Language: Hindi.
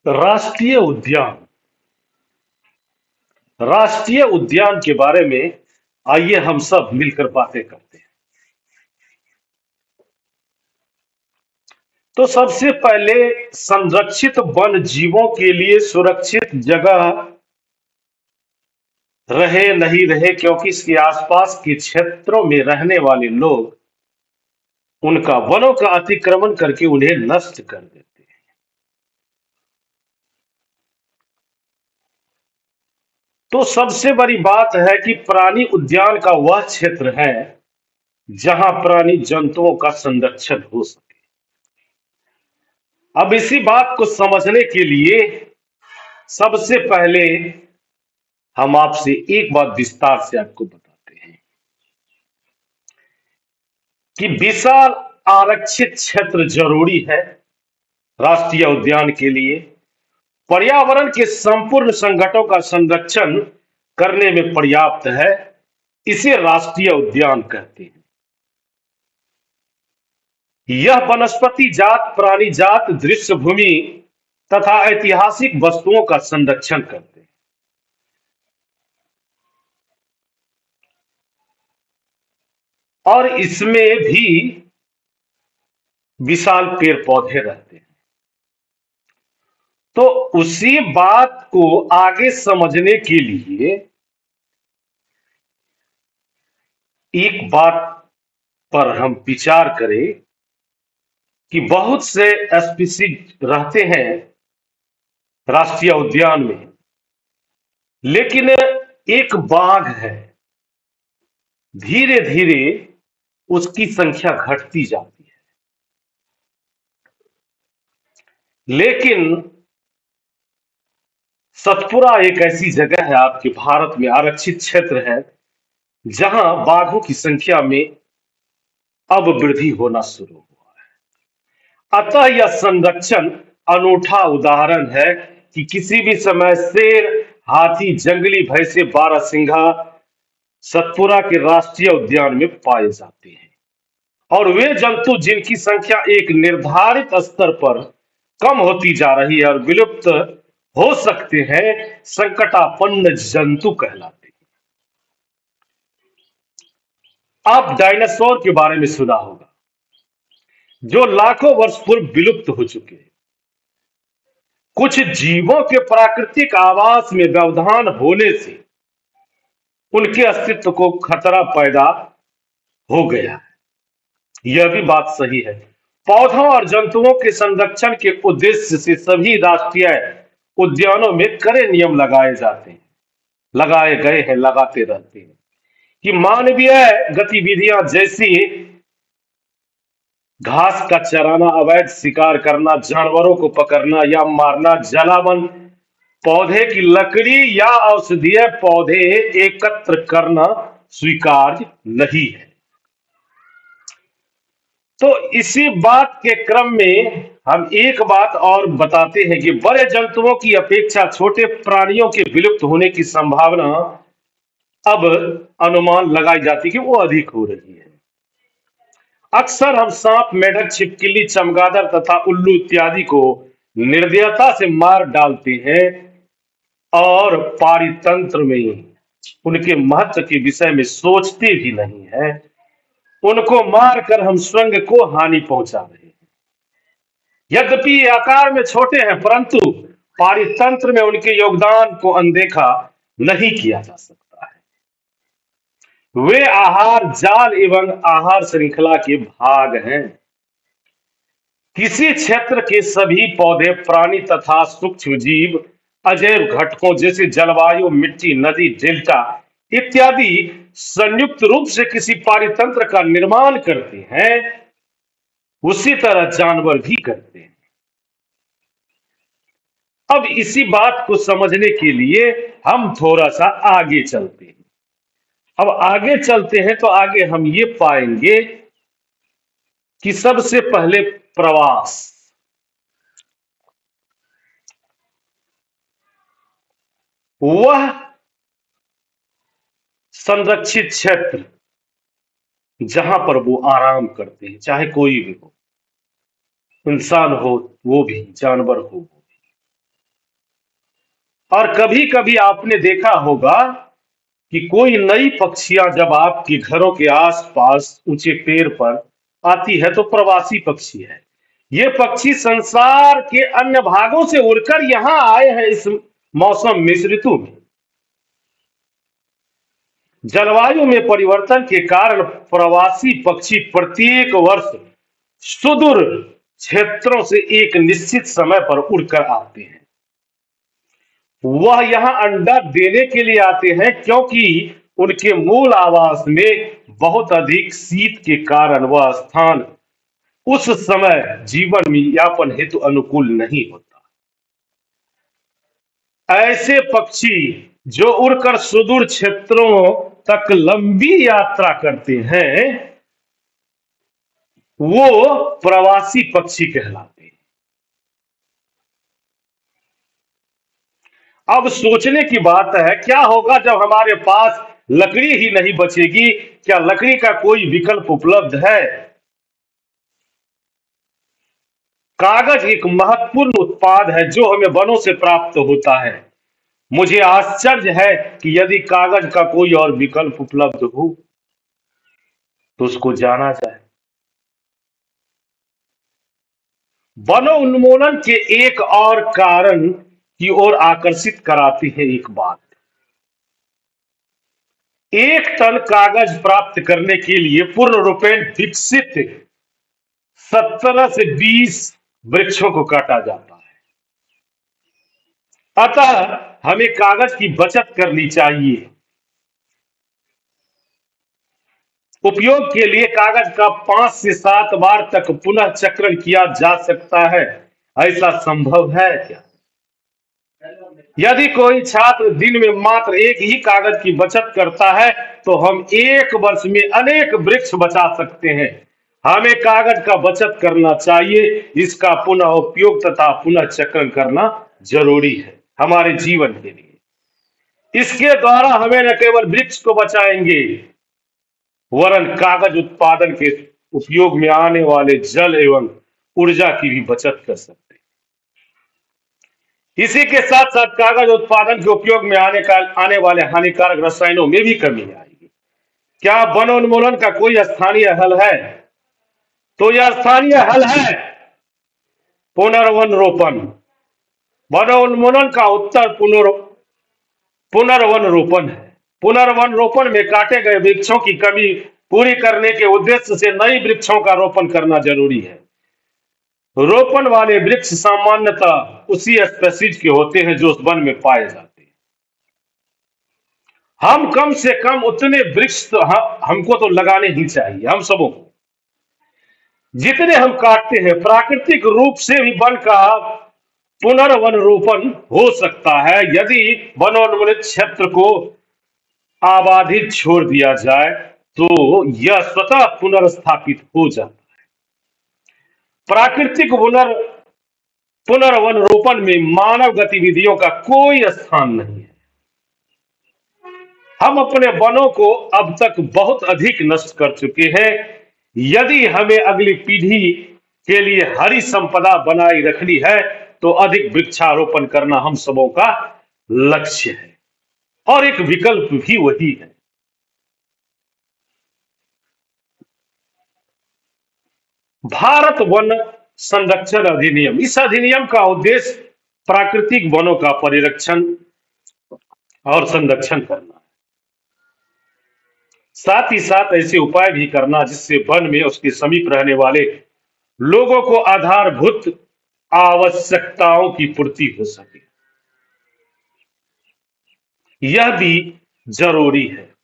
राष्ट्रीय उद्यान राष्ट्रीय उद्यान के बारे में आइए हम सब मिलकर बातें करते हैं। तो सबसे पहले संरक्षित वन जीवों के लिए सुरक्षित जगह रहे नहीं रहे, क्योंकि इसके आसपास के क्षेत्रों में रहने वाले लोग उनका वनों का अतिक्रमण करके उन्हें नष्ट कर देते हैं। तो सबसे बड़ी बात है कि प्राणी उद्यान का वह क्षेत्र है जहां प्राणी जंतुओं का संरक्षण हो सके। अब इसी बात को समझने के लिए सबसे पहले हम आपसे एक बात विस्तार से आपको बताते हैं कि विशाल आरक्षित क्षेत्र जरूरी है राष्ट्रीय उद्यान के लिए। पर्यावरण के संपूर्ण संकटों का संरक्षण करने में पर्याप्त है। इसे राष्ट्रीय उद्यान कहते हैं। यह वनस्पति जात, प्राणी जात, दृश्य भूमि तथा ऐतिहासिक वस्तुओं का संरक्षण करते हैं। और इसमें भी विशाल पेड़ पौधे रहते हैं। तो उसी बात को आगे समझने के लिए एक बात पर हम विचार करें कि बहुत से स्पीसीज रहते हैं राष्ट्रीय उद्यान में, लेकिन एक बाघ है, धीरे धीरे उसकी संख्या घटती जाती है। लेकिन सतपुरा एक ऐसी जगह है आपके भारत में, आरक्षित क्षेत्र है, जहां बाघों की संख्या में अब वृद्धि होना शुरू हुआ है। अतः यह संरक्षण अनूठा उदाहरण है कि किसी भी समय शेर, हाथी, जंगली भैंसे, बारहसिंघा सतपुरा के राष्ट्रीय उद्यान में पाए जाते हैं। और वे जंतु जिनकी संख्या एक निर्धारित स्तर पर कम होती जा रही है और विलुप्त हो सकते हैं, संकटापन्न जंतु कहलाते हैं। आप डायनासोर के बारे में सुना होगा, जो लाखों वर्ष पूर्व विलुप्त हो चुके हैं। कुछ जीवों के प्राकृतिक आवास में व्यवधान होने से उनके अस्तित्व को खतरा पैदा हो गया है। यह भी बात सही है। पौधों और जंतुओं के संरक्षण के उद्देश्य से सभी राष्ट्रीय उद्यानों में कड़े नियम लगाए जाते हैं, लगाए गए हैं, लगाते रहते हैं कि मानवीय गतिविधियां जैसी घास का चराना, अवैध शिकार करना, जानवरों को पकड़ना या मारना, जलावन, पौधे की लकड़ी या औषधीय पौधे एकत्र करना स्वीकार्य नहीं है। तो इसी बात के क्रम में हम एक बात और बताते हैं कि बड़े जंतुओं की अपेक्षा छोटे प्राणियों के विलुप्त होने की संभावना अब अनुमान लगाई जाती है कि वो अधिक हो रही है। अक्सर हम सांप, मेढक, छिपकली, चमगादड़ तथा उल्लू इत्यादि को निर्दयता से मार डालते हैं और पारितंत्र में उनके महत्व के विषय में सोचते भी नहीं है। उनको मारकर हम स्वयं को हानि पहुंचा रहे हैं। यद्यपि ये आकार में छोटे हैं, परंतु पारितंत्र में उनके योगदान को अनदेखा नहीं किया जा सकता है। वे आहार जाल एवं आहार श्रृंखला के भाग हैं। किसी क्षेत्र के सभी पौधे, प्राणी तथा सूक्ष्म जीव अजैव घटकों जैसे जलवायु, मिट्टी, नदी, डेल्टा इत्यादि संयुक्त रूप से किसी पारितंत्र का निर्माण करते हैं। उसी तरह जानवर भी करते हैं। अब इसी बात को समझने के लिए हम थोड़ा सा आगे चलते हैं। अब आगे चलते हैं तो आगे हम ये पाएंगे कि सबसे पहले प्रवास। वह संरक्षित क्षेत्र जहां पर वो आराम करते हैं, चाहे कोई भी हो, इंसान हो वो भी, जानवर हो वो भी। और कभी कभी आपने देखा होगा कि कोई नई पक्षियां जब आपके घरों के आसपास ऊंचे पेड़ पर आती है तो प्रवासी पक्षी है। ये पक्षी संसार के अन्य भागों से उड़कर यहां आए हैं इस मौसम में, इस ऋतु में। जलवायु में परिवर्तन के कारण प्रवासी पक्षी प्रत्येक वर्ष सुदूर क्षेत्रों से एक निश्चित समय पर उड़कर आते हैं। वह यहां अंडा देने के लिए आते हैं क्योंकि उनके मूल आवास में बहुत अधिक शीत के कारण वह स्थान उस समय जीवन में यापन हेतु अनुकूल नहीं होता। ऐसे पक्षी जो उड़कर सुदूर क्षेत्रों तक लंबी यात्रा करते हैं वो प्रवासी पक्षी कहलाते हैं। अब सोचने की बात है, क्या होगा जब हमारे पास लकड़ी ही नहीं बचेगी? क्या लकड़ी का कोई विकल्प उपलब्ध है? कागज एक महत्वपूर्ण उत्पाद है जो हमें वनों से प्राप्त होता है। मुझे आश्चर्य है कि यदि कागज का कोई और विकल्प उपलब्ध हो तो उसको जाना जाए। वनोन्मूलन के एक और कारण की ओर आकर्षित कराती है एक बात। एक टन कागज प्राप्त करने के लिए पूर्ण रूपेण विकसित 17 से 20 वृक्षों को काटा जाता है। अतः हमें कागज की बचत करनी चाहिए। उपयोग के लिए कागज का 5 से 7 बार तक पुनः चक्रण किया जा सकता है। ऐसा संभव है क्या? यदि कोई छात्र दिन में मात्र एक ही कागज की बचत करता है तो हम एक वर्ष में अनेक वृक्ष बचा सकते हैं। हमें कागज का बचत करना चाहिए। इसका पुनः उपयोग तथा पुनः चक्रण करना जरूरी है हमारे जीवन के लिए। इसके द्वारा हमें न केवल वृक्ष को बचाएंगे वरन कागज उत्पादन के उपयोग में आने वाले जल एवं ऊर्जा की भी बचत कर सकते हैं। इसी के साथ साथ कागज उत्पादन के उपयोग में आने वाले हानिकारक रसायनों में भी कमी आएगी। क्या वनोन्मूलन का कोई स्थानीय हल है? तो यह स्थानीय हल है पुनर्वन रोपण। वनोन्मूलन का उत्तर पुनर्वन रोपण है। पुनर्वन रोपण में काटे गए वृक्षों की कमी पूरी करने के उद्देश्य से नई वृक्षों का रोपण करना जरूरी है। रोपण वाले वृक्ष सामान्यतः उसी स्पेसीज के होते हैं जो उस वन में पाए जाते हैं। हम कम से कम उतने वृक्ष तो हमको तो लगाने ही चाहिए, हम सबों को। जितने हम काटते हैं प्राकृतिक रूप से भी वन का पुनर्वन रोपण हो सकता है। यदि वनोन्मूलित क्षेत्र को आबादित छोड़ दिया जाए तो यह स्वतः पुनर्स्थापित हो जाता है। प्राकृतिक पुनर्वन रोपण में मानव गतिविधियों का कोई स्थान नहीं है। हम अपने वनों को अब तक बहुत अधिक नष्ट कर चुके हैं। यदि हमें अगली पीढ़ी के लिए हरी संपदा बनाए रखनी है तो अधिक वृक्षारोपण करना हम सबों का लक्ष्य है और एक विकल्प भी वही है। भारत वन संरक्षण अधिनियम, इस अधिनियम का उद्देश्य प्राकृतिक वनों का परिरक्षण और संरक्षण करना है। साथ ही साथ ऐसे उपाय भी करना जिससे वन में उसके समीप रहने वाले लोगों को आधारभूत आवश्यकताओं की पूर्ति हो सके, यह भी जरूरी है।